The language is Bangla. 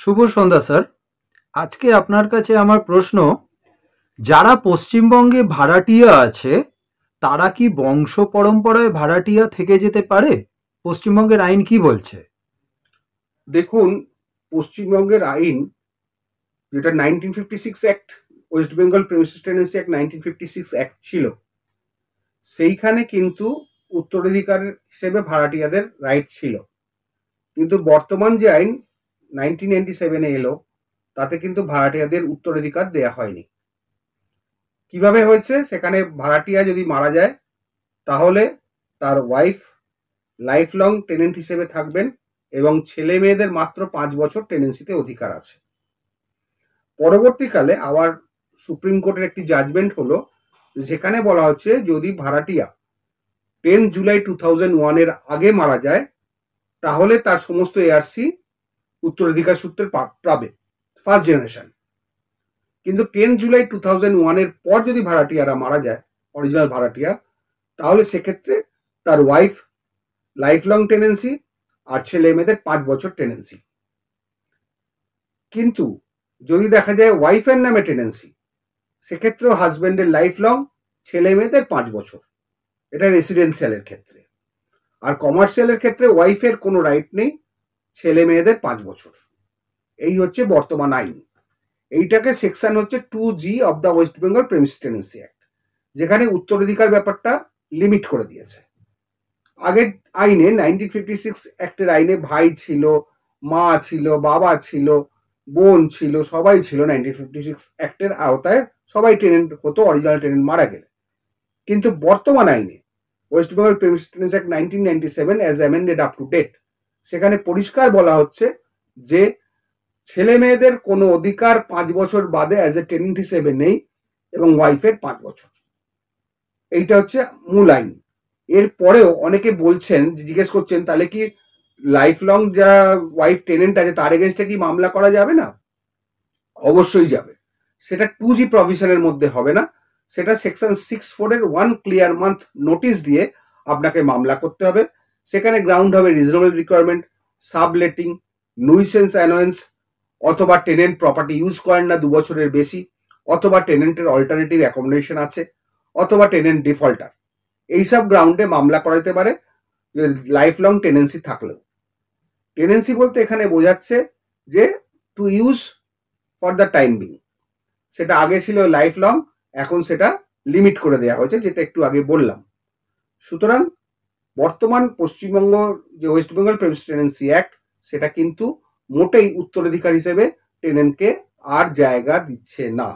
শুভ সন্ধ্যা স্যার। আজকে আপনার কাছে আমার প্রশ্ন, যারা পশ্চিমবঙ্গে ভাড়াটিয়া আছে তারা কি বংশ পরম্পরায় ভাড়াটিয়া থেকে যেতে পারে? পশ্চিমবঙ্গের আইন কি বলছে? দেখুন, পশ্চিমবঙ্গের আইন যেটা 1956 act, West Bengal premises tenancy act 1956 act ছিল, সেইখানে কিন্তু উত্তরাধিকার হিসেবে ভাড়াটিয়াদের রাইট ছিল। কিন্তু বর্তমান যে আইন 1997-এ এলো, তাতে কিন্তু ভাড়াটিয়াদের উত্তরাধিকার দেয়া হয়নি। কিভাবে হয়েছে? সেখানে ভাড়াটিয়া যদি মারা যায় তাহলে তার ওয়াইফ লাইফ লং টেনেন্ট হিসেবে থাকবেন এবং ছেলে মেয়েদের মাত্র 5 বছর টেনেন্সিতে অধিকার আছে। পরবর্তীকালে আবার সুপ্রিম কোর্টের একটি জাজমেন্ট হলো, যেখানে বলা হচ্ছে যদি ভাড়াটিয়া 10 জুলাই 2001-এর আগে মারা যায় তাহলে তার সমস্ত এআরসি উত্তরাধিকার সূত্রে পাবে ফার্স্ট জেনারেশন। কিন্তু 10 জুলাই 2001-এর পর যদি ভাড়াটিয়ারা মারা যায়, অরিজিনাল ভাড়াটিয়া, তাহলে সেক্ষেত্রে তার ওয়াইফ লাইফ লং টেনেন্সি আর ছেলে মেয়েদের 5 বছর টেনেন্সি। কিন্তু যদি দেখা যায় ওয়াইফের নামে টেনেন্সি, সেক্ষেত্রেও হাজব্যান্ডের লাইফ লং, ছেলে মেয়েদের 5 বছর। এটা রেসিডেন্সিয়ালের ক্ষেত্রে। আর কমার্শিয়ালের ক্ষেত্রে ওয়াইফের কোনো রাইট নেই, ছেলে মেয়েদের 5 বছর। এই হচ্ছে বর্তমান আইন। এইটাকে সেকশন হচ্ছে 2G of the West Bengal premises tenancy act, যেখানে উত্তরাধিকার ব্যাপারটা লিমিট করে দিয়েছে। আগের আইনে 1956 অ্যাক্টের আইনে ভাই ছিল, মা ছিল, বাবা ছিল, বোন ছিল, সবাই ছিল 1956 অ্যাক্টের আওতায়, সবাই টেনেন্ট হতো অরিজিনাল টেনেন্ট মারা গেলে। কিন্তু বর্তমান আইনে West Bengal premises tenancy act 1997 as amended up to date, সেখানে পরিষ্কার বলা হচ্ছে যে ছেলে মেয়েদের কোনো অধিকার 5 বছর বাদে অ্যাজ এ টেনেন্ট হিসেবে নেই এবং ওয়াইফের 5 বছর। এইটা হচ্ছে মূল আইন। এরপরেও অনেকে বলছেন, জিজ্ঞেস করছেন, তাহলে কি লাইফ লং যা ওয়াইফ টেনেন্ট আছে তার এগেনস্টে কি মামলা করা যাবে না? অবশ্যই যাবে। সেটা 2G প্রভিশনের মধ্যে হবে না, সেটা সেকশন 64-এর 1 ক্লিয়ার মান্থ নোটিশ দিয়ে আপনাকে মামলা করতে হবে। সেখানে গ্রাউন্ড হবে রিজনেবল রিকোয়ারমেন্ট, সাবলেটিং, নুইসেন্স অ্যানোয়েন্স, অথবা টেনেন্ট প্রপার্টি ইউজ করেন না 2 বছরের বেশি, অথবা টেনেন্টের অল্টারনেটিভ অ্যাকোমোডেশন আছে, অথবা টেনেন্ট ডিফল্টার। এইসব গ্রাউন্ডে মামলা করা যেতে পারে লাইফ লং টেনেন্সি থাকলেও। টেনেন্সি বলতে এখানে বোঝাচ্ছে যে to use for the time being. সেটা আগে ছিল লাইফ লং, এখন সেটা লিমিট করে দেওয়া হয়েছে, যেটা একটু আগে বললাম। সুতরাং বর্তমান পশ্চিমবঙ্গ যে West Bengal premises tenancy act, সেটা কিন্তু মোটেই উত্তরাধিকার হিসেবে টেনেন্টকে আর জায়গা দিচ্ছে না।